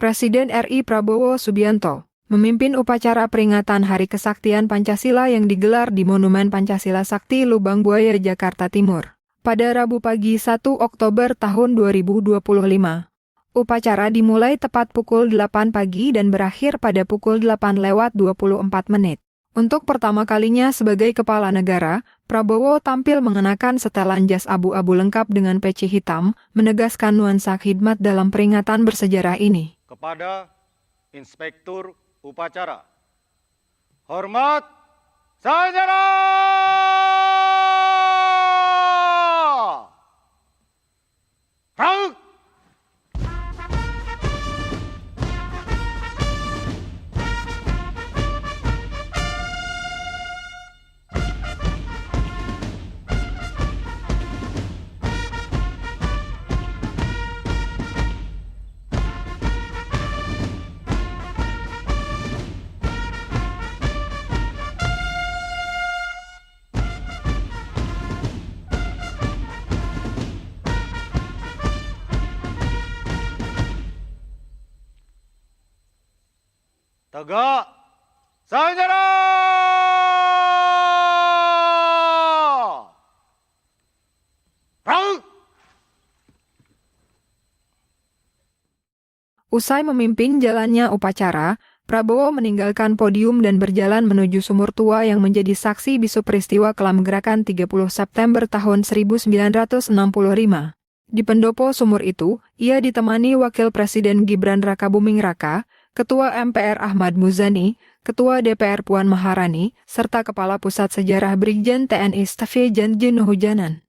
Presiden RI Prabowo Subianto memimpin upacara peringatan Hari Kesaktian Pancasila yang digelar di Monumen Pancasila Sakti Lubang Buaya, Jakarta Timur, pada Rabu pagi 1 Oktober tahun 2025. Upacara dimulai tepat pukul 8 pagi dan berakhir pada pukul 8:24. Untuk pertama kalinya sebagai kepala negara, Prabowo tampil mengenakan setelan jas abu-abu lengkap dengan peci hitam, menegaskan nuansa khidmat dalam peringatan bersejarah ini. Kepada Inspektur Upacara, hormat saudara! Rauk! Tegak, saudara! Rauk! Usai memimpin jalannya upacara, Prabowo meninggalkan podium dan berjalan menuju sumur tua yang menjadi saksi bisu peristiwa kelam gerakan 30 September tahun 1965. Di pendopo sumur itu, ia ditemani Wakil Presiden Gibran Rakabuming Raka, Ketua MPR Ahmad Muzani, Ketua DPR Puan Maharani, serta Kepala Pusat Sejarah Brigjen TNI Stafejan Hujanan.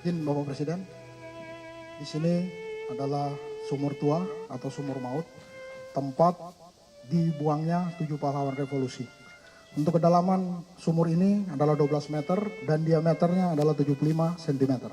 Izin Bapak Presiden, di sini adalah sumur tua atau sumur maut, tempat dibuangnya 7 pahlawan revolusi. Untuk kedalaman sumur ini adalah 12 meter dan diameternya adalah 75 cm.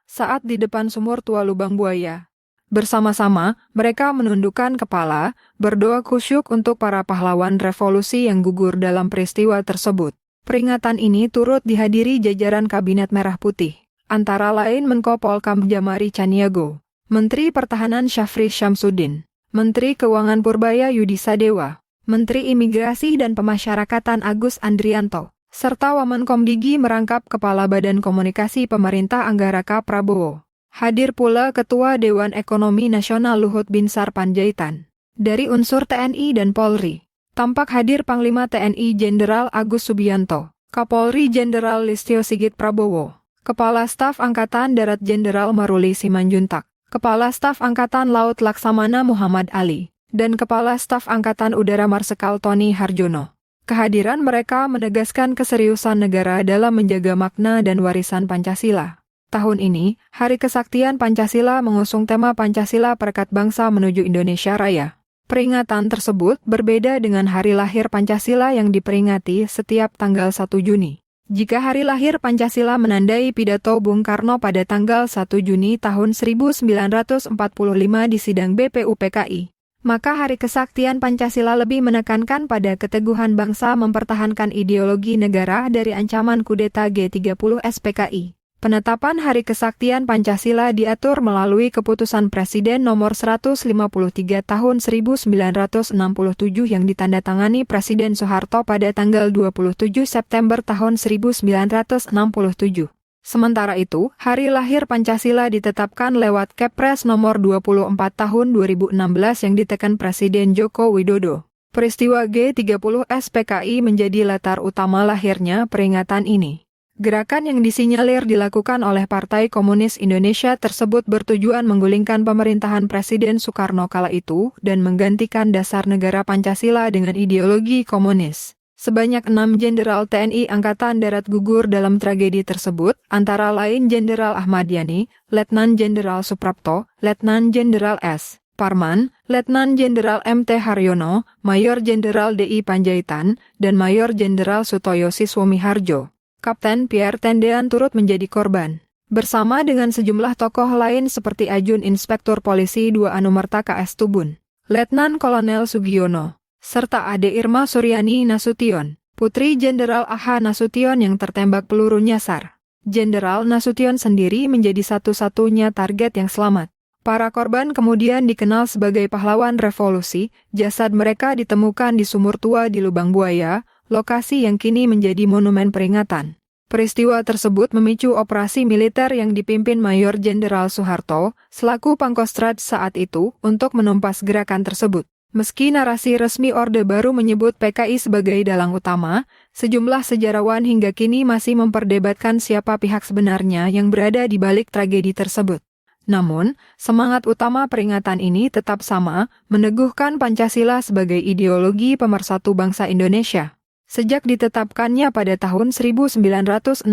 Saat di depan sumur tua Lubang Buaya, bersama-sama mereka menundukkan kepala, berdoa khusyuk untuk para pahlawan revolusi yang gugur dalam peristiwa tersebut. Peringatan ini turut dihadiri jajaran Kabinet Merah Putih, antara lain Menko Polkam Jamari Caniago, Menteri Pertahanan Syafri Syamsuddin, Menteri Keuangan Purbaya Yudi Sadewa, Menteri Imigrasi dan Pemasyarakatan Agus Andrianto, serta Wamenkomdigi merangkap Kepala Badan Komunikasi Pemerintah Anggaraka Prabowo. Hadir pula Ketua Dewan Ekonomi Nasional Luhut Binsar Panjaitan. Dari unsur TNI dan Polri, tampak hadir Panglima TNI Jenderal Agus Subianto, Kapolri Jenderal Listio Sigit Prabowo, Kepala Staf Angkatan Darat Jenderal Maruli Simanjuntak, Kepala Staf Angkatan Laut Laksamana Muhammad Ali, dan Kepala Staf Angkatan Udara Marsikal Tony Harjono. Kehadiran mereka menegaskan keseriusan negara dalam menjaga makna dan warisan Pancasila. Tahun ini, Hari Kesaktian Pancasila mengusung tema Pancasila Perekat Bangsa Menuju Indonesia Raya. Peringatan tersebut berbeda dengan hari lahir Pancasila yang diperingati setiap tanggal 1 Juni. Jika hari lahir Pancasila menandai pidato Bung Karno pada tanggal 1 Juni tahun 1945 di sidang BPUPKI, maka Hari Kesaktian Pancasila lebih menekankan pada keteguhan bangsa mempertahankan ideologi negara dari ancaman kudeta G30 SPKI. Penetapan Hari Kesaktian Pancasila diatur melalui Keputusan Presiden Nomor 153 Tahun 1967 yang ditandatangani Presiden Soeharto pada tanggal 27 September tahun 1967. Sementara itu, hari lahir Pancasila ditetapkan lewat Kepres Nomor 24 Tahun 2016 yang ditekan Presiden Joko Widodo. Peristiwa G30 SPKI menjadi latar utama lahirnya peringatan ini. Gerakan yang disinyalir dilakukan oleh Partai Komunis Indonesia tersebut bertujuan menggulingkan pemerintahan Presiden Soekarno kala itu dan menggantikan dasar negara Pancasila dengan ideologi komunis. Sebanyak 6 Jenderal TNI Angkatan Darat gugur dalam tragedi tersebut, antara lain Jenderal Ahmad Yani, Letnan Jenderal Suprapto, Letnan Jenderal S. Parman, Letnan Jenderal MT Haryono, Mayor Jenderal DI Panjaitan, dan Mayor Jenderal Sutoyo Siswomiharjo. Kapten Pierre Tendean turut menjadi korban. Bersama dengan sejumlah tokoh lain seperti Ajun Inspektur Polisi 2 Anumerta KS Tubun, Letnan Kolonel Sugiono, serta Ade Irma Suryani Nasution, Putri Jenderal AH Nasution yang tertembak peluru nyasar. Jenderal Nasution sendiri menjadi satu-satunya target yang selamat. Para korban kemudian dikenal sebagai pahlawan revolusi. Jasad mereka ditemukan di sumur tua di Lubang Buaya, lokasi yang kini menjadi monumen peringatan. Peristiwa tersebut memicu operasi militer yang dipimpin Mayor Jenderal Soeharto selaku Pangkostrat saat itu untuk menumpas gerakan tersebut. Meski narasi resmi Orde Baru menyebut PKI sebagai dalang utama, sejumlah sejarawan hingga kini masih memperdebatkan siapa pihak sebenarnya yang berada di balik tragedi tersebut. Namun, semangat utama peringatan ini tetap sama, meneguhkan Pancasila sebagai ideologi pemersatu bangsa Indonesia. Sejak ditetapkannya pada tahun 1967,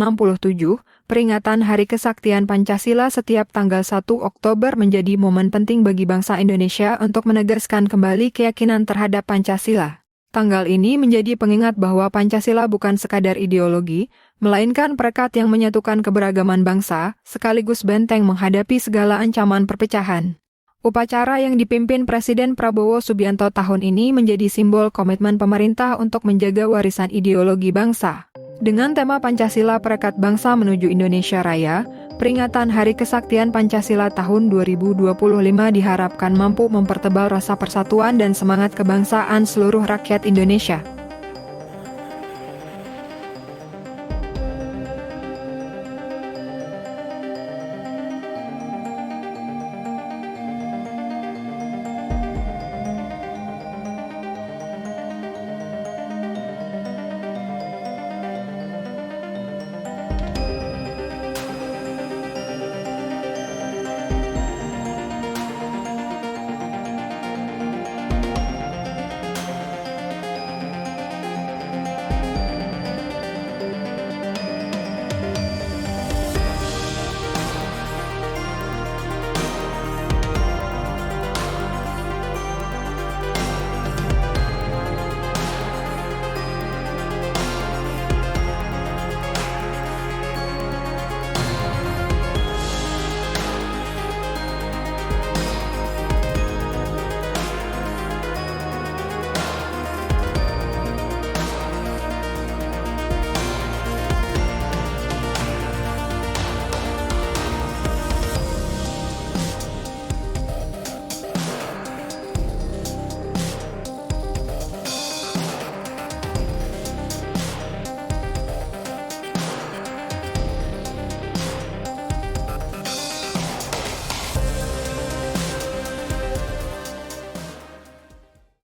peringatan Hari Kesaktian Pancasila setiap tanggal 1 Oktober menjadi momen penting bagi bangsa Indonesia untuk menegaskan kembali keyakinan terhadap Pancasila. Tanggal ini menjadi pengingat bahwa Pancasila bukan sekadar ideologi, melainkan perekat yang menyatukan keberagaman bangsa, sekaligus benteng menghadapi segala ancaman perpecahan. Upacara yang dipimpin Presiden Prabowo Subianto tahun ini menjadi simbol komitmen pemerintah untuk menjaga warisan ideologi bangsa. Dengan tema Pancasila Perekat Bangsa Menuju Indonesia Raya, peringatan Hari Kesaktian Pancasila tahun 2025 diharapkan mampu mempertebal rasa persatuan dan semangat kebangsaan seluruh rakyat Indonesia.